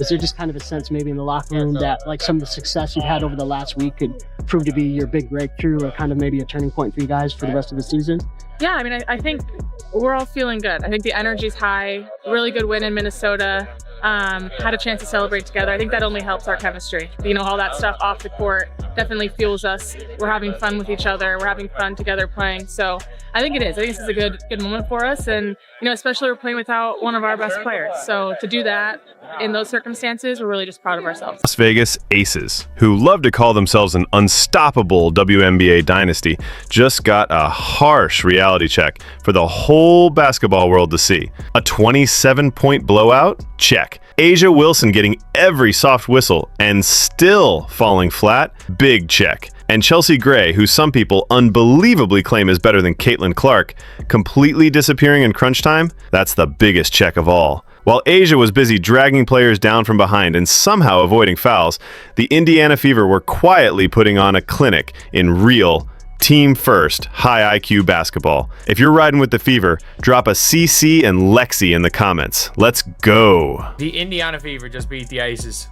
Is there just kind of a sense maybe in the locker room that like some of the success you've had over the last week could prove to be your big breakthrough or kind of maybe a turning point for you guys for the rest of the season? Yeah, I mean, I think we're all feeling good. I think the energy's high. Really good win in Minnesota. Had a chance to celebrate together. I think that only helps our chemistry. You know, all that stuff off the court definitely fuels us. We're having fun with each other. We're having fun together playing. So I think it is. I think this is a good moment for us. And, you know, especially we're playing without one of our best players. So to do that in those circumstances, we're really just proud of ourselves. Las Vegas Aces, who love to call themselves an unstoppable WNBA dynasty, just got a harsh reality check for the whole basketball world to see. A 27-point blowout? Check. A'ja Wilson getting every soft whistle and still falling flat? Big check. And Chelsea Gray, who some people unbelievably claim is better than Caitlin Clark, completely disappearing in crunch time? That's the biggest check of all. While A'ja was busy dragging players down from behind and somehow avoiding fouls, the Indiana Fever were quietly putting on a clinic in real team-first, high IQ basketball. If you're riding with the Fever, drop a CC and Lexie in the comments. Let's go. The Indiana Fever just beat the Aces.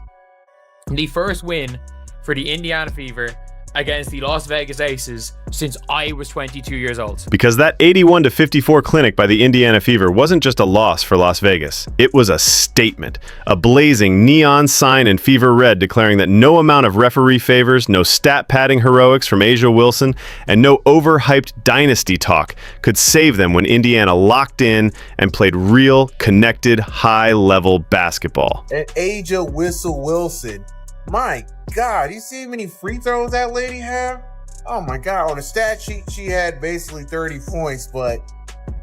The first win for the Indiana Fever against the Las Vegas Aces since I was 22 years old. Because that 81-54 clinic by the Indiana Fever wasn't just a loss for Las Vegas. It was a statement, a blazing neon sign in Fever red declaring that no amount of referee favors, no stat padding heroics from A'ja Wilson, and no overhyped dynasty talk could save them when Indiana locked in and played real, connected, high-level basketball. And A'ja Wilson, my God, you see how many free throws that lady have? Oh my God, on the stat sheet, she had basically 30 points, but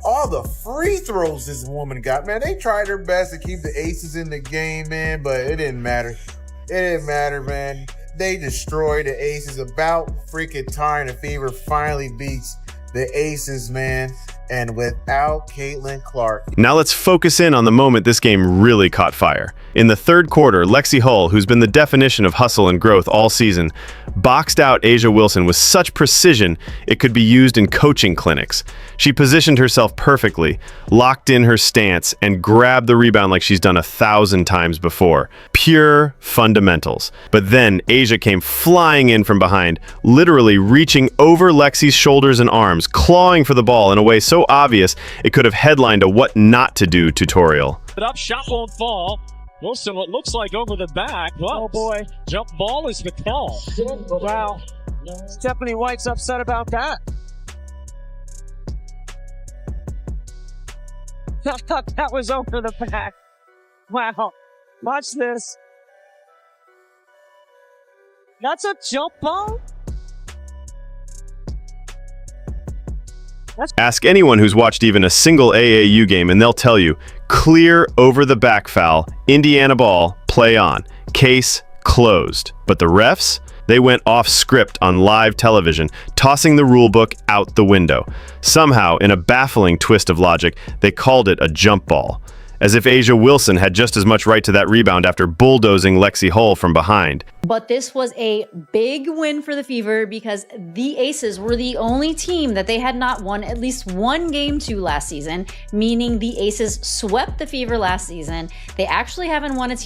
all the free throws this woman got, man, they tried their best to keep the Aces in the game, man, but it didn't matter. It didn't matter, man. They destroyed the Aces. About freaking time the Fever finally beats the Aces, man, and without Caitlin Clark. Now let's focus in on the moment this game really caught fire. In the third quarter, Lexie Hull, who's been the definition of hustle and growth all season, boxed out A'ja Wilson with such precision it could be used in coaching clinics. She positioned herself perfectly, locked in her stance, and grabbed the rebound like she's done 1,000 times before. Pure fundamentals. But then A'ja came flying in from behind, literally reaching over Lexie's shoulders and arms, clawing for the ball in a way so obvious it could have headlined a what not to do tutorial. Up, shot won't fall. Wilson, what looks like over the back. Oh boy, jump ball is the call. Wow, Stephanie White's upset about that. I thought that was over the back. Wow, watch this. That's a jump ball? Ask anyone who's watched even a single AAU game and they'll tell you, clear over the back foul, Indiana ball, play on. Case closed. But the refs? They went off script on live television, tossing the rule book out the window. Somehow, in a baffling twist of logic, they called it a jump ball. As if A'ja Wilson had just as much right to that rebound after bulldozing Lexie Hull from behind. But this was a big win for the Fever because the Aces were the only team that they had not won at least one game to last season, meaning the Aces swept the Fever last season. They actually haven't won a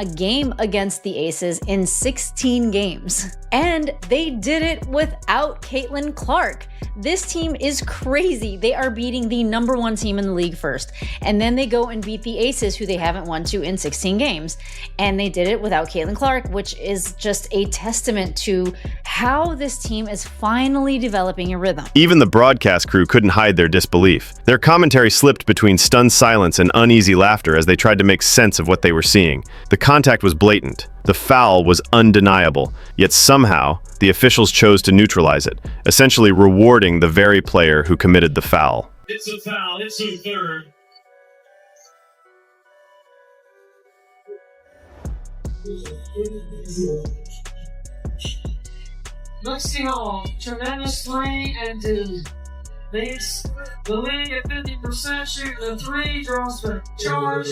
game against the Aces in 16 games. And they did it without Caitlin Clark. This team is crazy. They are beating the number one team in the league first. And then they go and beat the Aces, who they haven't won to in 16 games. And they did it without Caitlin Clark, which is just a testament to how this team is finally developing a rhythm. Even the broadcast crew couldn't hide their disbelief. Their commentary slipped between stunned silence and uneasy laughter as they tried to make sense of what they were seeing. The contact was blatant. The foul was undeniable, yet somehow the officials chose to neutralize it, essentially rewarding the very player who committed the foul. It's a foul, it's a third. Lexie Hull, tremendous 3 and 2. Leads the league at 50% shooting the 3, draws the charge.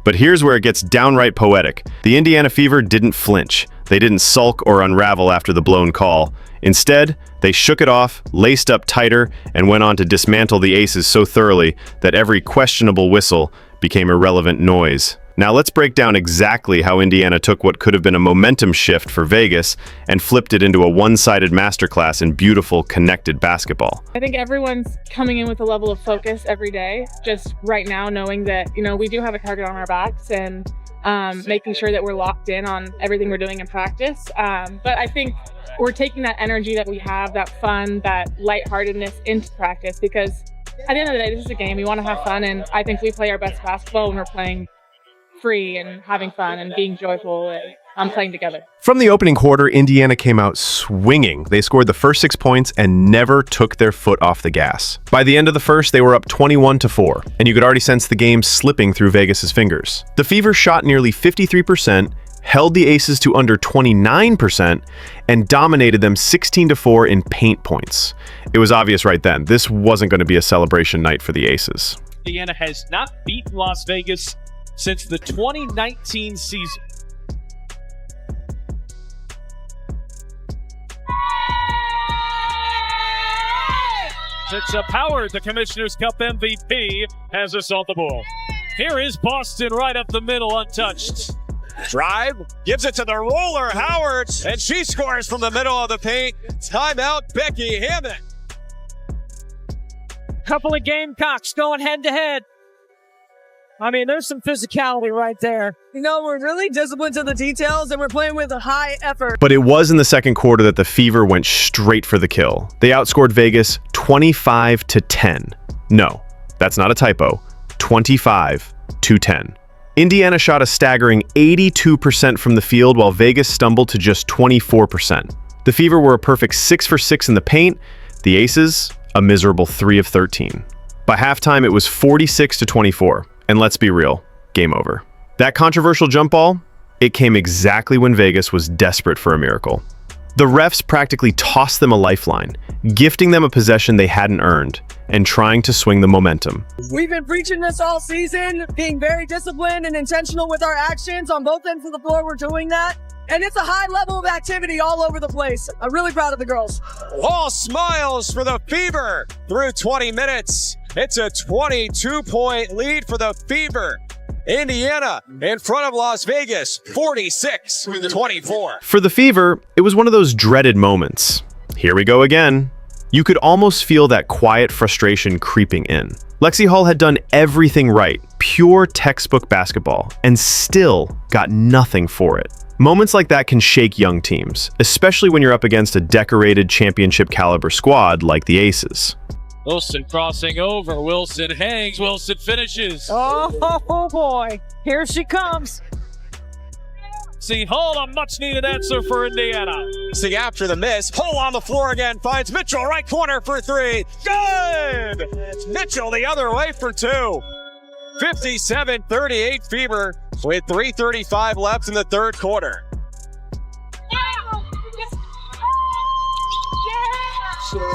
But here's where it gets downright poetic. The Indiana Fever didn't flinch. They didn't sulk or unravel after the blown call. Instead, they shook it off, laced up tighter, and went on to dismantle the Aces so thoroughly that every questionable whistle became irrelevant noise. Now let's break down exactly how Indiana took what could have been a momentum shift for Vegas and flipped it into a one-sided masterclass in beautiful, connected basketball. I think everyone's coming in with a level of focus every day, just right now knowing that, we do have a target on our backs and making sure that we're locked in on everything we're doing in practice. But I think we're taking that energy that we have, that fun, that lightheartedness into practice, because at the end of the day, this is a game. We want to have fun, and I think we play our best basketball when we're playing free and having fun and being joyful and playing together. From the opening quarter, Indiana came out swinging. They scored the first 6 points and never took their foot off the gas. By the end of the first, they were up 21-4, and you could already sense the game slipping through Vegas's fingers. The Fever shot nearly 53%, held the Aces to under 29%, and dominated them 16-4 in paint points. It was obvious right then, this wasn't going to be a celebration night for the Aces. Indiana has not beaten Las Vegas since the 2019 season. It's Power, the Commissioner's Cup MVP, has us on the ball. Here is Boston right up the middle, untouched. Drive, gives it to the roller, Howard, and she scores from the middle of the paint. Timeout, Becky Hammond. Couple of Gamecocks going head-to-head. I mean, there's some physicality right there. We're really disciplined to the details, and we're playing with a high effort. But it was in the second quarter that the Fever went straight for the kill. They outscored Vegas 25-10. No, that's not a typo. 25-10. Indiana shot a staggering 82% from the field, while Vegas stumbled to just 24%. The Fever were a perfect 6 for 6 in the paint. The Aces, a miserable 3 of 13. By halftime, it was 46-24. And let's be real, game over. That controversial jump ball, it came exactly when Vegas was desperate for a miracle. The refs practically tossed them a lifeline, gifting them a possession they hadn't earned, and trying to swing the momentum. We've been preaching this all season, being very disciplined and intentional with our actions. On both ends of the floor, we're doing that. And it's a high level of activity all over the place. I'm really proud of the girls. All smiles for the Fever through 20 minutes. It's a 22-point lead for the Fever. Indiana in front of Las Vegas, 46-24. For the Fever, it was one of those dreaded moments. Here we go again. You could almost feel that quiet frustration creeping in. Lexie Hull had done everything right, pure textbook basketball, and still got nothing for it. Moments like that can shake young teams, especially when you're up against a decorated championship caliber squad like the Aces. Wilson crossing over. Wilson hangs. Wilson finishes. Oh boy. Here she comes. See, Hull, a much-needed answer for Indiana. See, after the miss, Hull on the floor again, finds Mitchell, right corner for 3. Good! Mitchell the other way for 2. 57-38 Fever with 3:35 left in the third quarter.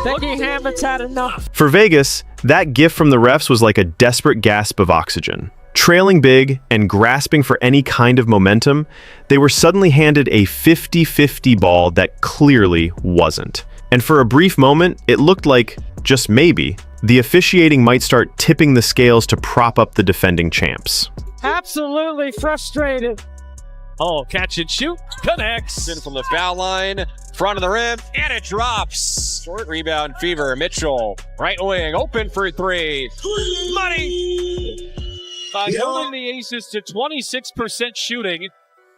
Becky Hammond's had enough. For Vegas, that gift from the refs was like a desperate gasp of oxygen. Trailing big and grasping for any kind of momentum, they were suddenly handed a 50-50 ball that clearly wasn't. And for a brief moment, it looked like, just maybe, the officiating might start tipping the scales to prop up the defending champs. Absolutely frustrated. Oh, catch and shoot. Connects. In from the foul line, front of the rim, and it drops. Short rebound, Fever. Mitchell, right wing, open for 3. Money! By holding the Aces to 26% shooting,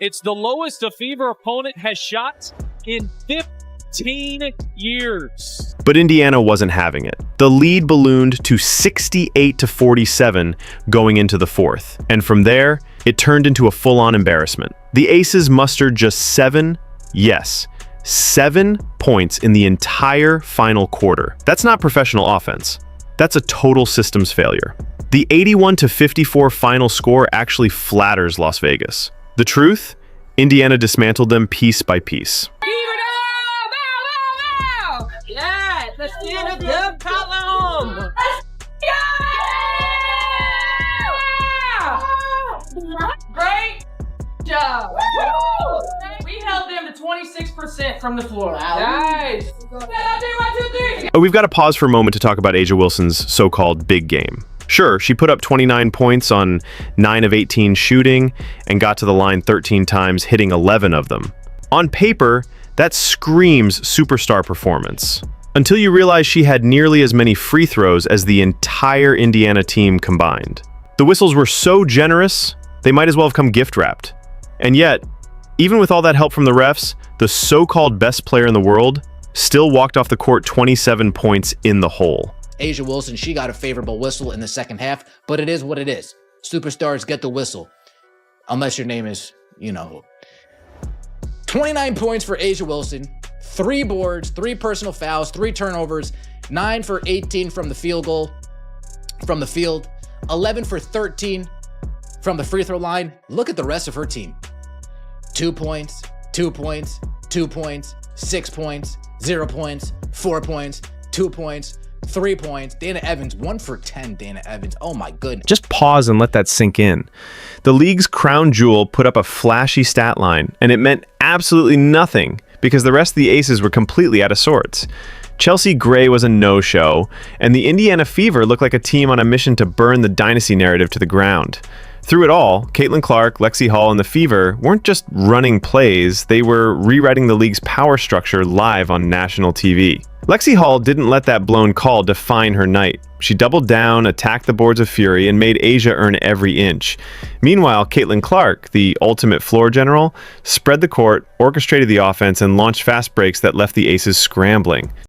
it's the lowest a Fever opponent has shot in 15 years. But Indiana wasn't having it. The lead ballooned to 68-47 going into the fourth, and from there, it turned into a full-on embarrassment. The Aces mustered just 7 points in the entire final quarter. That's not professional offense. That's a total systems failure. The 81-54 final score actually flatters Las Vegas. The truth? Indiana dismantled them piece by piece. Yes, let's get a good column. Great job. We held them to 26% from the floor. Nice. We've got to pause for a moment to talk about A'ja Wilson's so-called big game. Sure, she put up 29 points on 9 of 18 shooting and got to the line 13 times, hitting 11 of them. On paper, that screams superstar performance. Until you realize she had nearly as many free throws as the entire Indiana team combined. The whistles were so generous, they might as well have come gift-wrapped. And yet, even with all that help from the refs, the so-called best player in the world still walked off the court 27 points in the hole. A'ja Wilson, she got a favorable whistle in the second half, but it is what it is. Superstars get the whistle. Unless your name is, 29 points for A'ja Wilson, 3 boards, 3 personal fouls, 3 turnovers, 9 for 18 from the field, 11 for 13 from the free throw line. Look at the rest of her team. 2 points, 2 points, 2 points, 6 points, 0 points, 4 points, 2 points, 3 points. Dana Evans, 1 for 10, Dana Evans. Oh my goodness. Just pause and let that sink in. The league's crown jewel put up a flashy stat line, and it meant absolutely nothing because the rest of the aces were completely out of sorts. Chelsea Gray was a no-show, and the Indiana Fever looked like a team on a mission to burn the dynasty narrative to the ground. Through it all, Caitlin Clark, Lexie Hull, and the Fever weren't just running plays, they were rewriting the league's power structure live on national TV. Lexie Hull didn't let that blown call define her night. She doubled down, attacked the boards of fury, and made A'ja earn every inch. Meanwhile, Caitlin Clark, the ultimate floor general, spread the court, orchestrated the offense, and launched fast breaks that left the aces scrambling.